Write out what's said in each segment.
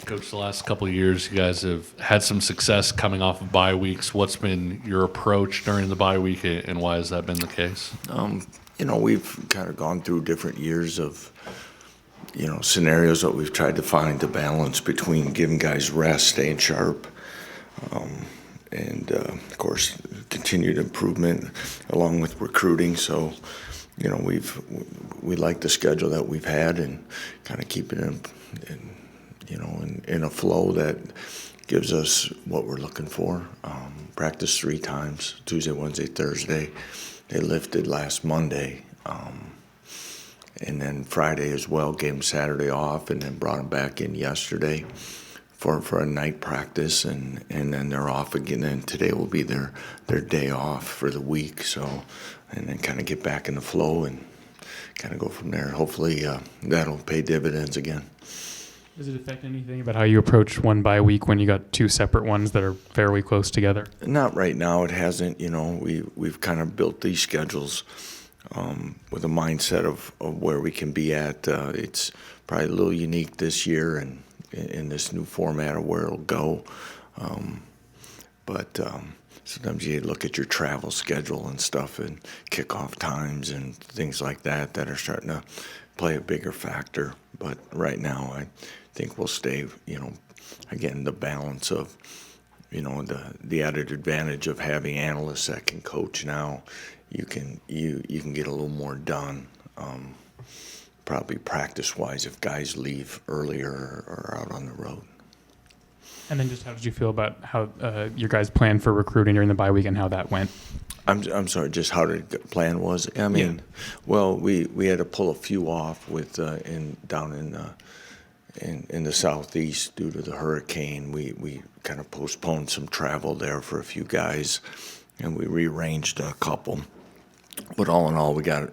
Coach, the last couple of years, you guys have had some success coming off of bye weeks. What's been your approach during the bye week, and why has that been the case? We've kind of gone through different years of, scenarios that we've tried to find the balance between giving guys rest, staying sharp, and of course, continued improvement along with recruiting. So, we like the schedule that we've had and kind of keep it in a flow that gives us what we're looking for. Practice 3 times, Tuesday, Wednesday, Thursday. They lifted last Monday. And then Friday as well, gave them Saturday off, and then brought them back in yesterday for a night practice, and then they're off again. And today will be their day off for the week. So, and then kind of get back in the flow and kind of go from there. Hopefully that'll pay dividends again. Does it affect anything about how you approach one bye week when you got 2 separate ones that are fairly close together? Not right now. It hasn't. We've kind of built these schedules with a mindset of where we can be at. It's probably a little unique this year and in this new format of where it'll go. But sometimes you look at your travel schedule and stuff and kickoff times and things like that are starting to play a bigger factor. But right now, I think we'll stay, again, the balance of, the added advantage of having analysts that can coach now. You can get a little more done, probably practice-wise if guys leave earlier or out on the road. And then just how did you feel about how your guys planned for recruiting during the bye week and how that went? I'm sorry, just how the plan was? Well, we had to pull a few off with down in the southeast due to the hurricane. We kind of postponed some travel there for a few guys, and we rearranged a couple. But all in all, we got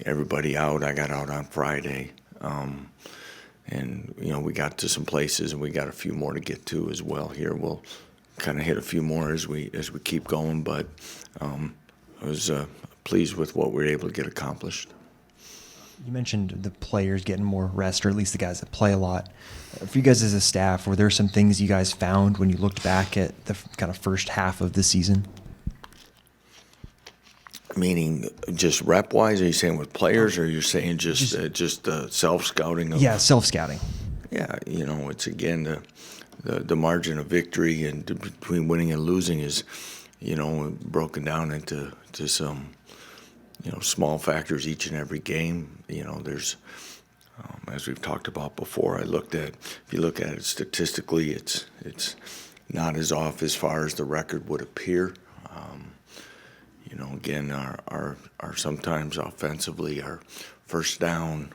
everybody out. I got out on Friday, and we got to some places, and we got a few more to get to as well. Here we'll kind of hit a few more as we keep going. But I was pleased with what we were able to get accomplished. You mentioned the players getting more rest, or at least the guys that play a lot. For you guys as a staff, were there some things you guys found when you looked back at the kind of first half of the season? Meaning just rep-wise? Are you saying with players, or are you saying just self-scouting? Yeah, self-scouting. Yeah, it's again the margin of victory and between winning and losing is, broken down into some, small factors each and every game. There's, as we've talked about before, if you look at it statistically, it's not as off as far as the record would appear. Again, our sometimes offensively, our first down,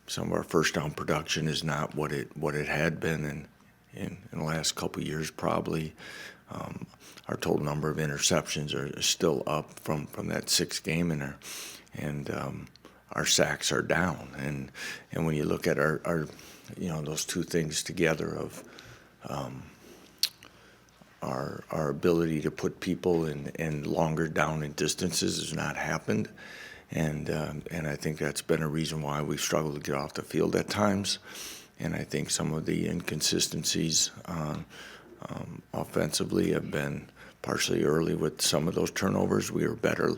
some of our first down production is not what it had been in the last couple of years probably. Our total number of interceptions are still up from that 6th game in there, and our sacks are down. And when you look at our those two things together of our ability to put people in longer down and distances has not happened, and I think that's been a reason why we've struggled to get off the field at times. And I think some of the inconsistencies offensively have been partially early with some of those turnovers. We were better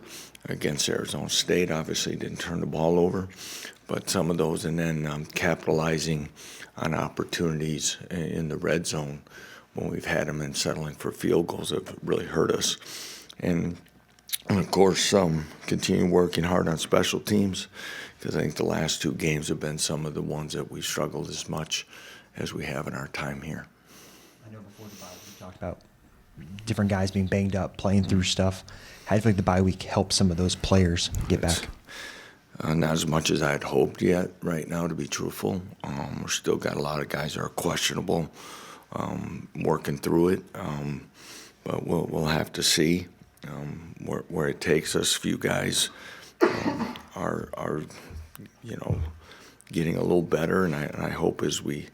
against Arizona State, obviously didn't turn the ball over, but some of those, and then capitalizing on opportunities in the red zone when we've had them and settling for field goals have really hurt us. And of course, continue working hard on special teams, because I think the last 2 games have been some of the ones that we struggled as much as we have in our time here. I know before the bye week we talked about different guys being banged up, playing through stuff. How do you feel like the bye week helped some of those players get back? Not as much as I had hoped yet right now, to be truthful. We've still got a lot of guys that are questionable, working through it. But we'll have to see where it takes us. Few guys are getting a little better, and I hope as we,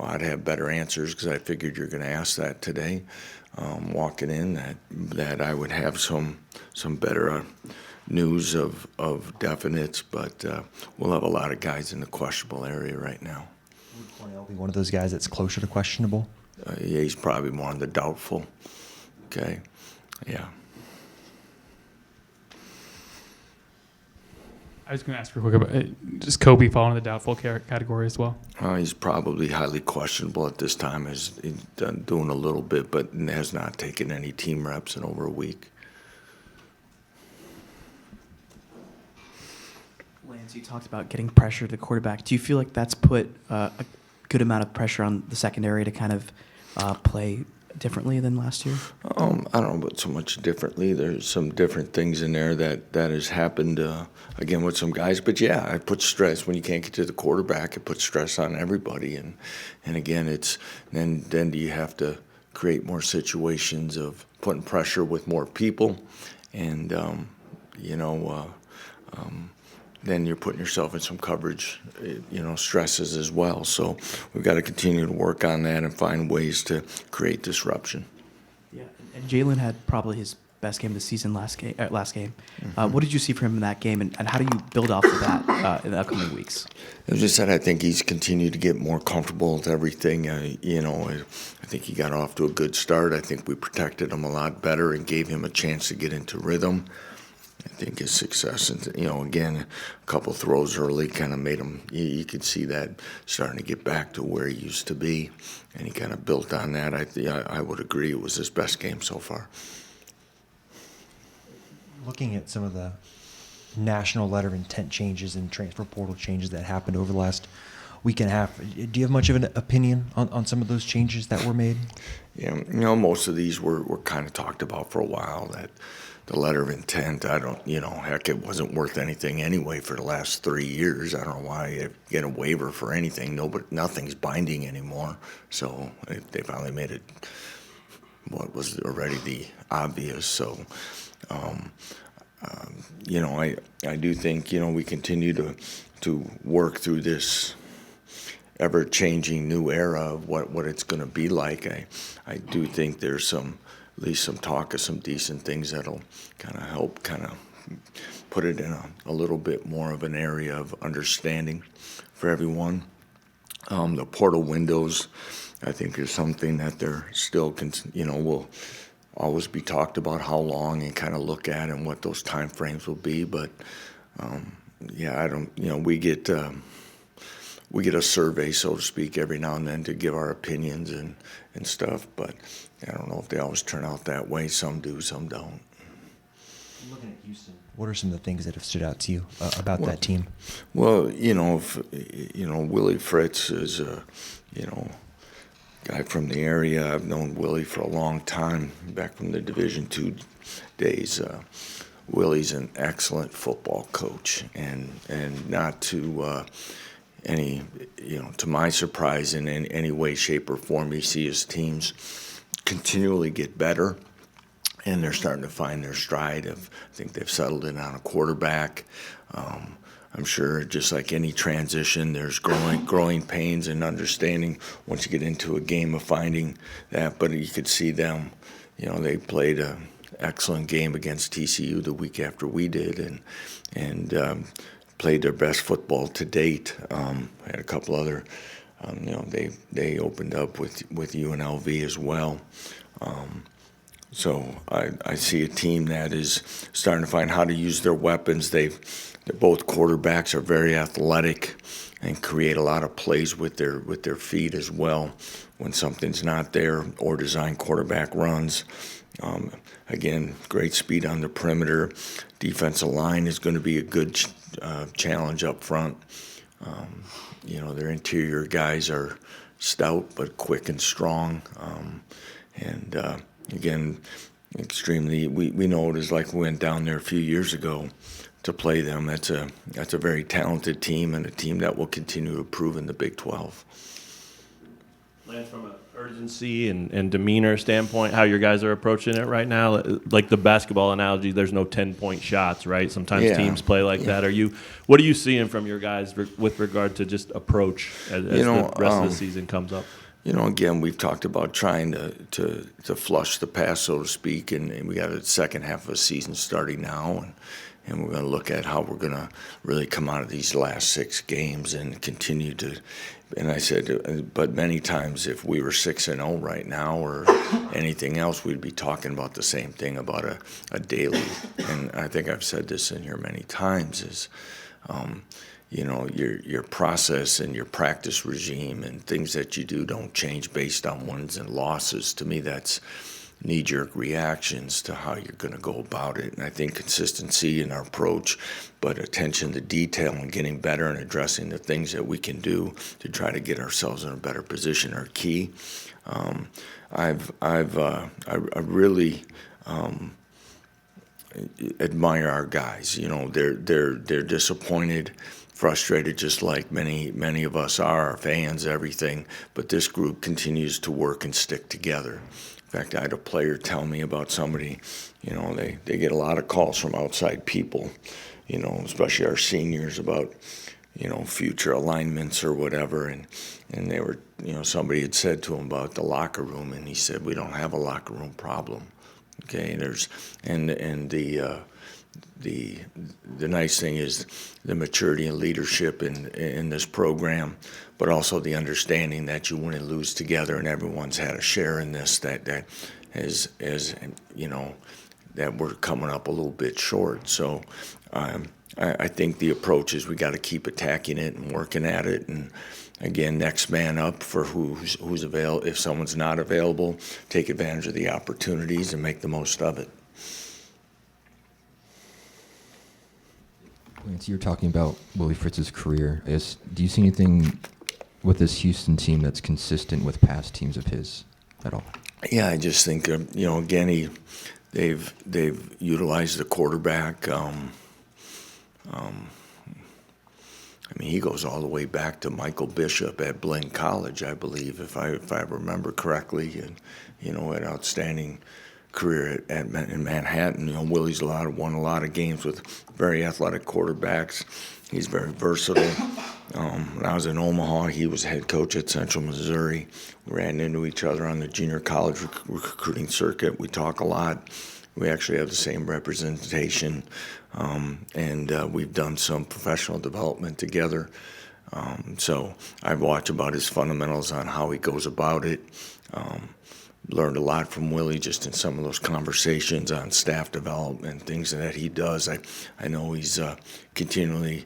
I'd have better answers, because I figured you're going to ask that today, walking in, that I would have some better news of definites, but we'll have a lot of guys in the questionable area right now. Would Cornell be one of those guys that's closer to questionable? Yeah, he's probably more on the doubtful. Okay, yeah. I was going to ask real quick about does Kobe fall in the doubtful category as well? He's probably highly questionable at this time. He's done doing a little bit, but has not taken any team reps in over a week. Lance, you talked about getting pressure to the quarterback. Do you feel like that's put a good amount of pressure on the secondary to kind of play differently than last year? I don't know about so much differently. There's some different things in there that has happened, again, with some guys. But, yeah, I put stress. When you can't get to the quarterback, it puts stress on everybody. And again, it's then do you have to create more situations of putting pressure with more people. And, then you're putting yourself in some coverage, stresses as well. So we've got to continue to work on that and find ways to create disruption. Yeah, and Jalon had probably his best game of the season last game. Mm-hmm. What did you see from him in that game, and how do you build off of that in the upcoming weeks? As I said, I think he's continued to get more comfortable with everything. I think he got off to a good start. I think we protected him a lot better and gave him a chance to get into rhythm. I think his success, and again, a couple throws early kind of made him. You could see that starting to get back to where he used to be, and he kind of built on that. I would agree it was his best game so far. Looking at some of the national letter of intent changes and transfer portal changes that happened over the last week and a half, do you have much of an opinion on some of those changes that were made? Yeah, most of these were kind of talked about for a while. That the letter of intent, heck, it wasn't worth anything anyway for the last 3 years. I don't know why you get a waiver for anything. Nothing's binding anymore. So they finally made it what was already the obvious. So, I do think, we continue to work through this ever-changing new era of what it's going to be like. I do think there's at least some talk of some decent things that'll kind of help put it in a little bit more of an area of understanding for everyone. The portal windows, I think, is something that they're still, will always be talked about how long and kind of look at and what those time frames will be. But, I don't, we get a survey, so to speak, every now and then to give our opinions and stuff, but I don't know if they always turn out that way. Some do, some don't. Looking at Houston, what are some of the things that have stood out to you about that team? Well, Willie Fritz is a, guy from the area. I've known Willie for a long time, back from the Division II days. Willie's an excellent football coach, and not to to my surprise, in any way, shape, or form, you see his teams continually get better, and they're starting to find their stride. I think they've settled in on a quarterback. I'm sure, just like any transition, there's growing pains and understanding once you get into a game of finding that. But you could see them, they played an excellent game against TCU the week after we did, and played their best football to date. Had a couple other, they opened up with UNLV as well. So I see a team that is starting to find how to use their weapons. Both quarterbacks are very athletic and create a lot of plays with their feet as well when something's not there, or design quarterback runs. Again, great speed on the perimeter. Defensive line is going to be a good challenge up front. Their interior guys are stout but quick and strong. Again, extremely. We know what it's like. We went down there a few years ago to play them. That's a very talented team, and a team that will continue to improve in the Big 12. Lance, from an urgency and demeanor standpoint, how your guys are approaching it right now, like the basketball analogy, there's no 10-point shots, right? Sometimes teams play like that. What are you seeing from your guys with regard to just approach as the rest of the season comes up? Again, we've talked about trying to flush the past, so to speak, and we got a second half of a season starting now, and we're going to look at how we're going to really come out of these last 6 games and continue to. And I said, but many times if we were 6-0 right now or anything else, we'd be talking about the same thing about a daily. And I think I've said this in here many times is, your process and your practice regime and things that you do don't change based on wins and losses. To me, that's knee-jerk reactions to how you're going to go about it. And I think consistency in our approach, but attention to detail and getting better and addressing the things that we can do to try to get ourselves in a better position are key. I really admire our guys. They're disappointed, frustrated, just like many of us are, our fans, everything. But this group continues to work and stick together. In fact, I had a player tell me about somebody, they get a lot of calls from outside people, especially our seniors about, future alignments or whatever. And they were, somebody had said to him about the locker room, and he said, we don't have a locker room problem. Okay, the nice thing is the maturity and leadership in this program, but also the understanding that you win and lose together, and everyone's had a share in this. That that we're coming up a little bit short. So I think the approach is we got to keep attacking it and working at it, and again, next man up for who's available. If someone's not available, take advantage of the opportunities and make the most of it. Lance, you were talking about Willie Fritz's career. Do you see anything with this Houston team that's consistent with past teams of his at all? Yeah, I just think again they've utilized the quarterback. He goes all the way back to Michael Bishop at Blinn College, I believe, if I remember correctly, and an outstanding career in Manhattan. Willie's won a lot of games with very athletic quarterbacks. He's very versatile. When I was in Omaha, he was head coach at Central Missouri. We ran into each other on the junior college recruiting circuit. We talk a lot. We actually have the same representation, and we've done some professional development together. So I've watched about his fundamentals on how he goes about it. Learned a lot from Willie just in some of those conversations on staff development, things that he does. I know he's continually,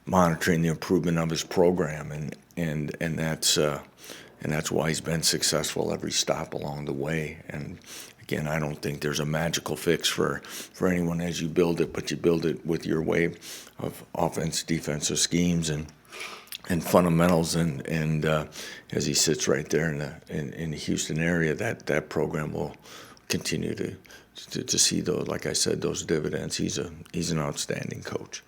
monitoring the improvement of his program, and that's why he's been successful every stop along the way. And again, I don't think there's a magical fix for anyone as you build it, but you build it with your way of offense, defensive schemes, and fundamentals, and as he sits right there in the Houston area, that program will continue to see those, like I said, those dividends. He's an outstanding coach.